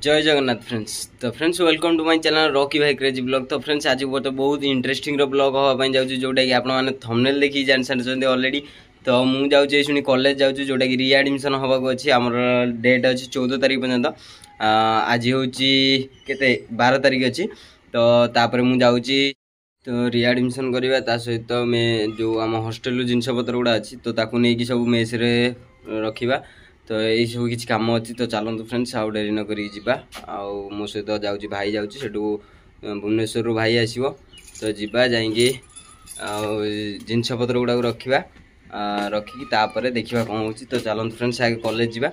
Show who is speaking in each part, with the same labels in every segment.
Speaker 1: जय जगन्नाथ फ्रेंड्स। तो friends welcome to my channel Rocky भाई क्रेजी ब्लॉग। तो फ्रेंड्स आज बहुत इंटरेस्टिंग ब्लॉग हाँपाई जाऊँ जोटा कि आपने थंबनेल देखिए जान सारी ऑलरेडी। तो मुझे जाऊँ शुणी कॉलेज जाऊँ जोटा कि रिएडमिशन होगा अच्छी आमर डेट अच्छी 14 तारीख पर्यंत। आज हूँ के 12 तारीख अच्छी। तो तापर मुझे जाऊँ तो रिएडमिशन करवा सहित मे जो आम हॉस्टेल जिनपतर गुड़ा अच्छी तो ताकू नहीं सब मेस रखा। तो यही सब किसी कम अच्छी। तो चलते फ्रेंड्स आउ डेरी न करी जीवा मो सहित जाऊँ भाई जाऊँ सेठू भुवनेश्वर भाई आसो। तो जीवा जाइए जिनपतर गुड़ा रखा रखिकी तापर देखा कौन हो। तो चलते फ्रेंड्स आगे कॉलेज जीवा।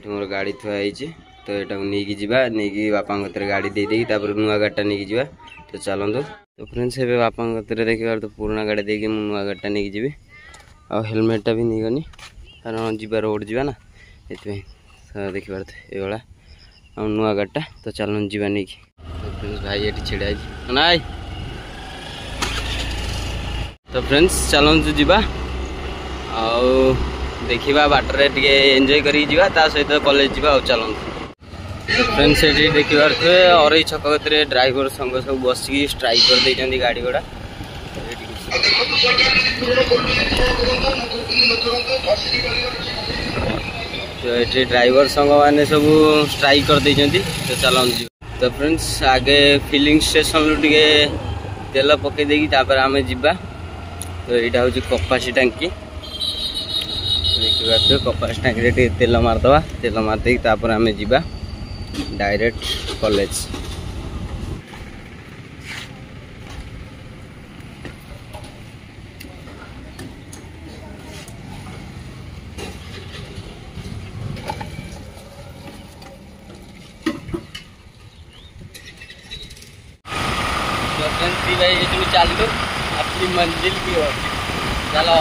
Speaker 1: मोर गाड़ी थुआई तो यहाँ नहीं जावा नहीं बापा गाड़ी दे देकी नुआ गाड़ीटा नहीं जावा। तो चलतु। तो फ्रेंड्स ए बापा देखा तो पुराना गाड़ी देकी नुआ गाड़ीटा नहीं जी आ हेलमेटा भी नहीं गनी कारण जी रोड जावा ना ये देखी पारे ये नुआ गाड़ीटा। तो चलन जीवा नहीं कि तो फ्रेंड्स भाई ये छिड़ा ना। तो फ्रेंड्स चलतु जीवा देखा बाटर टे एंजॉय करी जीवा ता सहित कॉलेज जीवा। चलतु फ्रेंड्स ये देखी पारे अरई छक कते ड्राइवर संग सब बसिकी स्ट्राइक कर दे गाड़ी गुड़ा। तो ये ड्राइवर संग मैंने सब स्ट्राइक कर दे। तो चलते। तो फ्रेंड्स आगे फिलिंग स्टेशन रू टे तेल पकई देकी तापर आम जीवा। तो यहाँ हूँ कपासी टांकी देखिए कपासी टांकी तेल मारदे तेल मारदे तापर आम जीवा डायरेक्ट कॉलेज। भाई तुम चलो अपनी मंजिल की ओर चलो।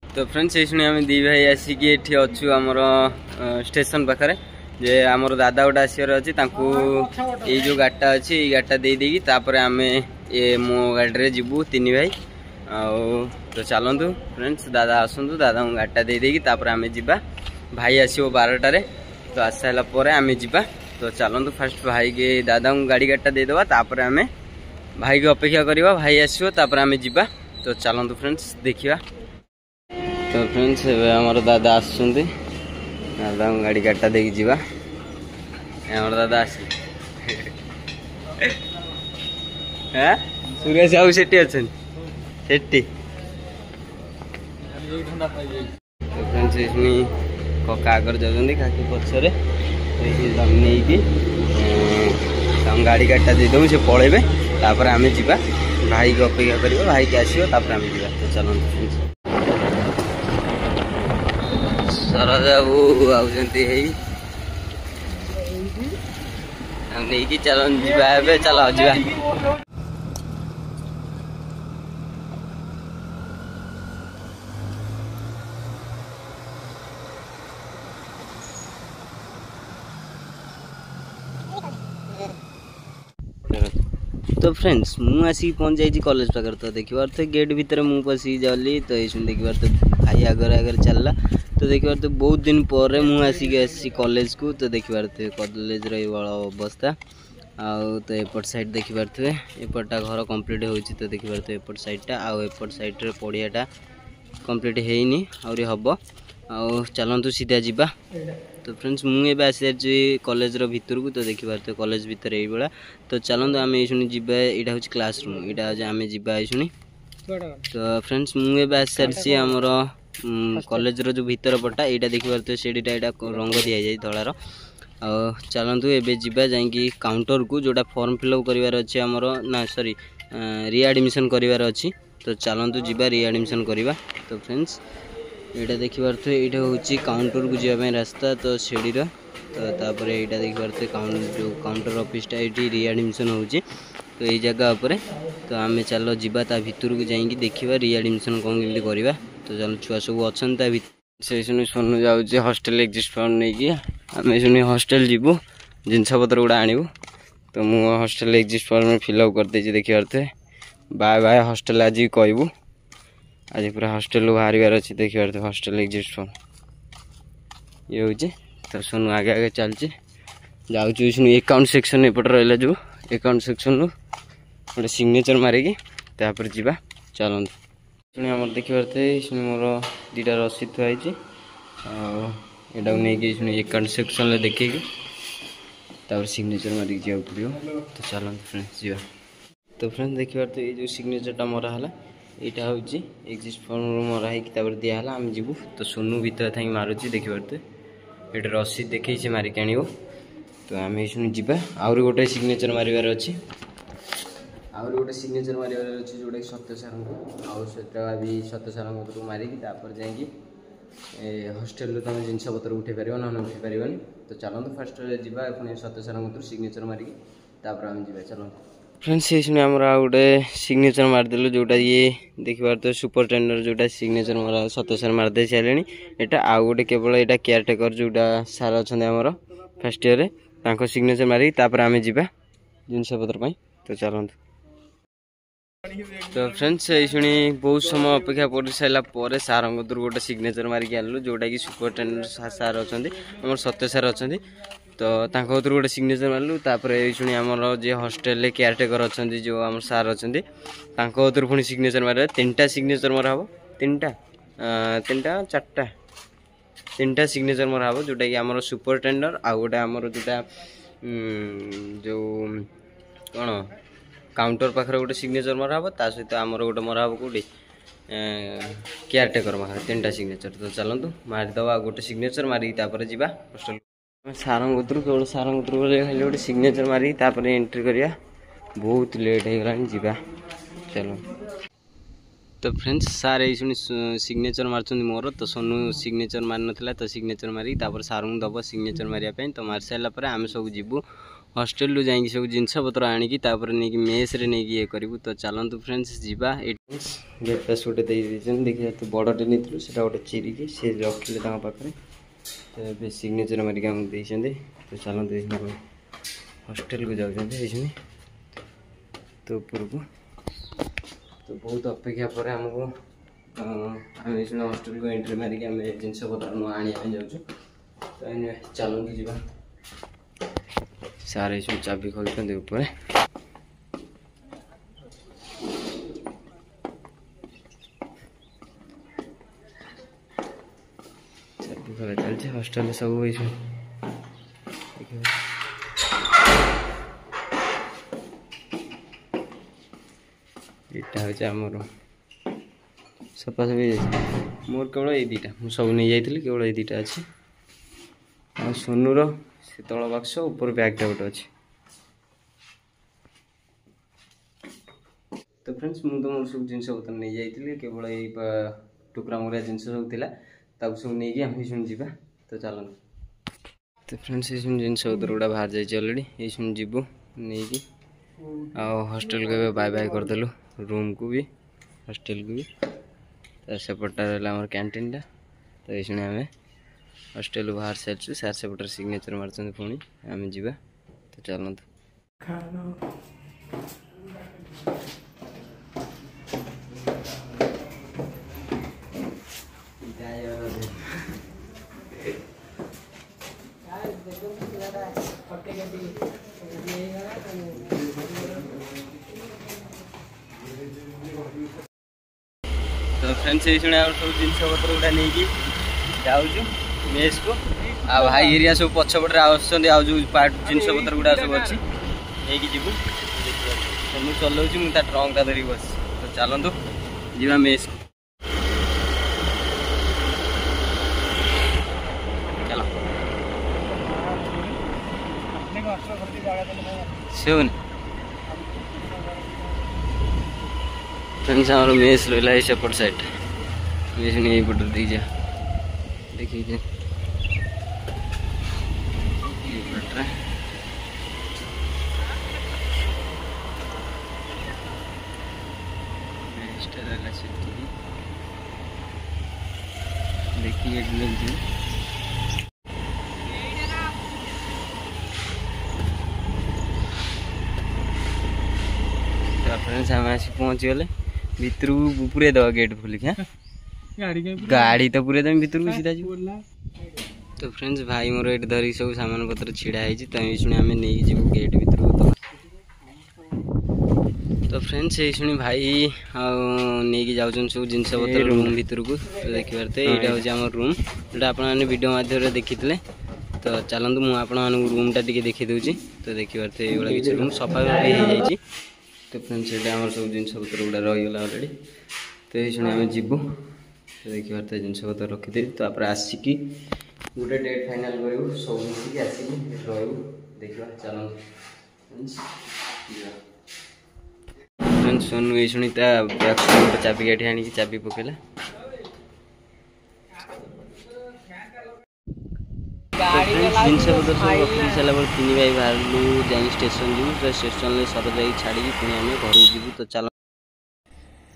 Speaker 1: तो फ्रेंड्स ये आम दी भाई आसिक ये अच्छु आमर स्टेशन पाखे जे आमर दादा गोटे आसवर अच्छी ये जो गाड़ीटा अच्छी ये गाड़ीटा दे देकी तापर आम ये मो गाड़ी जीवु तीन भाई तो चलतु फ्रेंड्स दादा आसतु दादा गाड़ीटा दे देकी तापर आम जीवा भाई आसो 12टारे। तो आस सारापर आम जीवा। तो चलतु फास्ट भाई के दादा गाड़ी गाड़ीटा देदेवा तापर आम भाई को अपेक्षा करवा भाई आसो तापर आम जीवा। तो चलतु फ्रेंड्स देखा। तो फ्रेंड्स हमारे दादा आसुँच दादा गाड़ी गाड़ीटा देकी जीवा हमारे दादा आस सुरेश आउ से अच्छा तो फ्रेंड्स इसमें कका आगर जाऊँगी काकी पछरे नहीं गाड़ी गाड़ीटा देदेबू से पलैबे तापर आम जीवा भाई को अपेक्षा कर भाई के आसो तापर आम जीवा। तो चलते फ्रेंड्स सरजा बाबू नहीं चल जीवा चल जीवा। तो फ्रेंड्स मु आसिक पहुँच जाइए कॉलेज पाखे। तो देखिए तो गेट भितर मु पशिक जाली तो ये देखिए तो भाई आगे आगे चलला। तो देखिए तो बहुत दिन पर मुझे आसिक कॉलेज को। तो देखिए कॉलेज अवस्था आउ तो एपट साइड देखी पारे एपटा घर कंप्लीट हो। तो देखिए तो एपट साइडटा आउ एपट साइड पड़ियाटा कंप्लीट होनी आहरी हम आउ चलतु सीधा जीवा। तो फ्रेंड्स मुझे आसी कॉलेज भितर को। तो देखी पारे कॉलेज भितर यही भाया। तो चलते आम ये जीवा यहाँ हूँ क्लासरूम यहाँ आम जीवा ये। तो फ्रेंड्स मुझे आसी सारी आमर कॉलेज रो जो भीतर पटा यहाँ देखी पारे सीढ़ीटा यहाँ रंग दि जाए धलार। चलतु एबे जीवा जाइए काउंटर को जोटा फॉर्म फिलअप करार अच्छे आमर ना सॉरी रिएडमिशन करार अच्छी तो चलतु जीवा रिएडमिशन करवा। तो फ्रेंड्स यहाँ देखिपार ये हूँ काउंटर को जावाई रास्ता तो सीढ़ीर तो तापर यहाँ देखिपार जो काउंटर ऑफिसटा ये रिएडमिशन हो तो ये जगह पर तो आम चलो जीवा ता भितर को जाइए देखा रिएडमिशन कौन केमती करवा। तो चलो छुआ सब अच्छा से सोनू जाऊे हॉस्टल एग्जिट फॉर्म नहीं कि आम शुणी हॉस्टल जीवु जिनपतर गुड़ा आणबू। तो मु हॉस्टल एग्जिट फॉर्म फिलअप कर देछि देखिबार बाय बाय हॉस्टल आज कहबू आज पूरा हॉस्टल बाहर अच्छी देखिबार हॉस्टल एग्जिट फॉर्म ये हूँ। तो सोनू आगे आगे चलचे जाऊँ एकाउंट सेक्शन एपट रहा जो एकाउंट सेक्शन रू गोटे सिग्नेचर मारिकी तापर जीवा चलते शुणी आम देखिपारे मोर दुटा रसीद थुआई यहाँ नहीं शुणी एकाउंट सेक्शन देखी तापर सिग्नेचर मारिक जाओ पड़ो। तो चलते फ्रेंड्स जीवा। तो फ्रेंड्स देखिपारे ये जो सिग्नेचरटा मरा है यहाँ हूँ एग्जिट फॉर्म मरा है दिहला आम जीवु। तो सोनू भीतर थी मारुची देखिपारे ये रसीद देखी मारिक आण। तो आम शुणी जीवा आहरी गोटे सिग्नेचर मारिबार अच्छी आहरी गोटे सिग्नेचर मारिबार अच्छी जोटा कि सत्य सार आउटा भी सत्य सार मारिकी जाकि हॉस्टेल तुम जिनस पतर उठे पार ना उठे पारन। तो चलते फास्ट जीवा पुणी सत्य सार सिग्नेचर मारिकी आम जीवा चलो फ्रेंड्स। ये आम गोटे सिग्नेचर मारिदेलु जोटा ये देखिबार तो सुपरटेंडर जोटा सिग्नेचर मार सत्य सार मारदे सारे यहाँ आउ गोटे केवल यहाँ केयरटेकर जोटा सार अच्छा आमर फर्स्ट इयर तांको सिग्नेचर मारिकी आम जीवा जिनस पतर। तो चलते। तो फ्रेंड्स ये बहुत समय अपेक्षा कर सारापर सार गोटे सिग्नेचर मारिकी आनलु जोटा कि सुपरटेंडेंट सार अच्छा आम सत्य सार अच्छा। तो गोटे सिग्नेचर मारलु ये आमर जे हॉस्टेल केयरटेकर अच्छा जो आम सार अच्छा पुणी सिग्नेचर मार 3टा सिग्नेचर मरा हम 3टा 4टा 3टा सिग्नेचर मरा हम जोटा कि आमर सुपरटेंडर आ गोटे आमर जोटा जो कौन काउंटर पाखे गोटे सिग्नेचर मरा हम ता सहित आमर गोटे मरा हम कौटे केयरटेकर पाखे 3टा सिग्नेचर। तो चलतु मारिदवा गोटे सिग्नेचर मारिकी जावा हॉस्टल सार केवल सार खाली गोटे सिग्नेचर मारिकी एंट्री करिया बहुत लेट हो गला जीवा चलो। तो फ्रेंड्स सार ये सिग्नेचर मार्च मोर तो सोनू सिग्नेचर मारि नाला तो सिग्नेचर मारिकी सार को दब सिग्नेचर मारिया तो मारि सारापर आम सब जीवु हॉस्टेल रू जाइए सब जिनस पतर आणिकी नहीं मेस रे नहीं ये करूँ। तो चलतु फ्रेंड्स जीवा गेट पास गोटे देखिए तो बड़टे नहीं से गोटे चिरिकी सी रखिले पाखे तो सिग्नेचर मारिक आमको देते। तो चलते हॉस्टेल को जाऊँ तो ऊपर को तो बहुत अपेक्षा पर आमको आम हॉस्टेल को एंट्री मारिक आम जिनस पतर आने जाऊँ। तो चलते जीवा सारे चाबी खोलते ऊपर चाबी खोला चलते हॉस्टेल सब यहाँ हूँ आमर सफा सफी मोर केवल ये 2टा मुझे सब नहीं जाइली केवल ये 2टा अच्छी आ सोनूर से तल बक्स ऊपर बैगटा गोटे अच्छे। तो फ्रेंड्स मुझे तो मोर सब जिनस पतर नहीं जाइली केवल ये टुकरा मुकरा जिनस सब था सब नहीं आम शुणी जीवा। तो चलो। तो फ्रेंड्स ये जिनस पतर गुड़ा बाहर जाइए अलरेडी ये जीवु नहीं हॉस्टेल को बाय बाय करदेलु रूम को भी हॉस्टेल को भी। तो सेपटा रहा कैंटीन टा तो ये आम हॉस्टेल बाहर सारी सार सेपटर सिग्नेचर मार्च पुणी आम जीवा। तो चलते तो फ्रेंड्स ये सब जिनस पतर गुड़ा नहीं जाऊँ मेस को आ भाई एरिया सब पछपटे आज पार्ट जिनस पतर गुड़ा सब अच्छी नहीं जीवु सोनू चलाऊँ मुझे ट्रंकटा धरिक बस। तो चलतु जीवा मेस चलो सुन फ्रेंड्स आम मेस रहा सेपट साइड मेस नहीं पटर दी जा देखिए देखिए फ्रेंड्स आम आस पहुँची गले भितर पूरे दवा गेट खोलिक गाड़ी तो पूरे दम भितर सीधा तो फ्रेंड्स भाई मोर ये धरिक सब सामान पत्र छिड़ा है तो ये शुणी आम नहीं जीव गेट भर तो फ्रेंड्स ये शुणी भाई नहीं जाऊँ सब जिन पत्र रूम भर को तो देखिए तो यहाँ हूँ आम रूम जोटा आपने वीडियो मध्यम देखी तो चलतु मुझे रूमटा टी देखी दूसरी तो देखिए तो ये किसी रूम सफा भी हो जाए तो फ्रेंड्स ये सब जिन पत्र गुड़ा रहीगला अलरेडी तो ये शुणी आम जीवु तो देखिए तो जिन पत्र रखीदी तो आसिक गोटे डेट फाइनाल करूँ सब मिसिक आसिक रू देखा चलो फ्रेंड्स सोनू ये शुणी गोटे चाबी काठी आनी चाबी पकेला जिन पत्र सब रखी सारा तीन भाई बाहर जा स्टेशन जीव तो स्टेशन सर जा छाड़ी पुणी आम घर जीवु तो चलो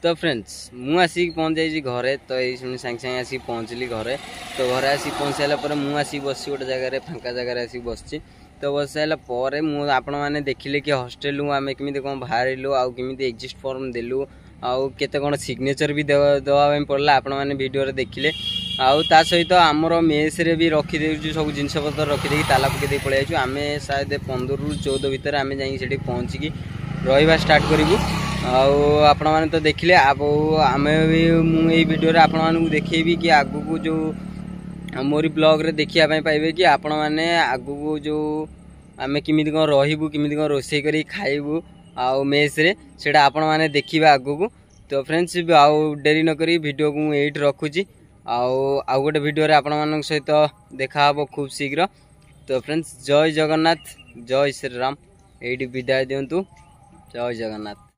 Speaker 1: तो फ्रेंड्स मु आसिक पहुँच जाइए घरे तो ये सागे सागे आसिक पहुँचली घरे तो घरे आसिक पहुँच सारापर मुझे बस गोटे जगह फाँका जगह आसिक बस तो बस सारापर मुझे आपण मैंने देखिले कि हॉस्टेल आम केमी कौन बाहर आउ केमी एग्जिस्ट फॉर्म देलु आउ केते कौन सिग्नेचर भी देवाई पड़ा आपण मैंने वीडियो देखिले आउ ता सहित आमर मेस रे भी रखीदे सब जिनस पत्र रखीदे ताला पकईदे पलि आसु आम शायद 15 ରୁ 14 भितर आम जा पहुँचिकी रहा स्टार्ट करूँ आपण मैंने तो देखिले आम भी मुझे वीडियो आपण मानू देखेबी कि आगु को जो मोरी ब्लॉग रे देखिया पाइबे कि आपण मैंने आगु को जो आम केमी कौन रही केमी कौन रोषे कर खाइबू आउ मेस रे सेटा आपण मैंने देखिबा आगु को तो फ्रेंड्स आउ डेरी न करी वीडियो को यही रखुची आउ गोटे वीडियो रे आपण मानक सहित देखा हबो खूब शीघ्र तो फ्रेंड्स जय जगन्नाथ जय श्री राम एडी विदाय दिंतु जय जगन्नाथ।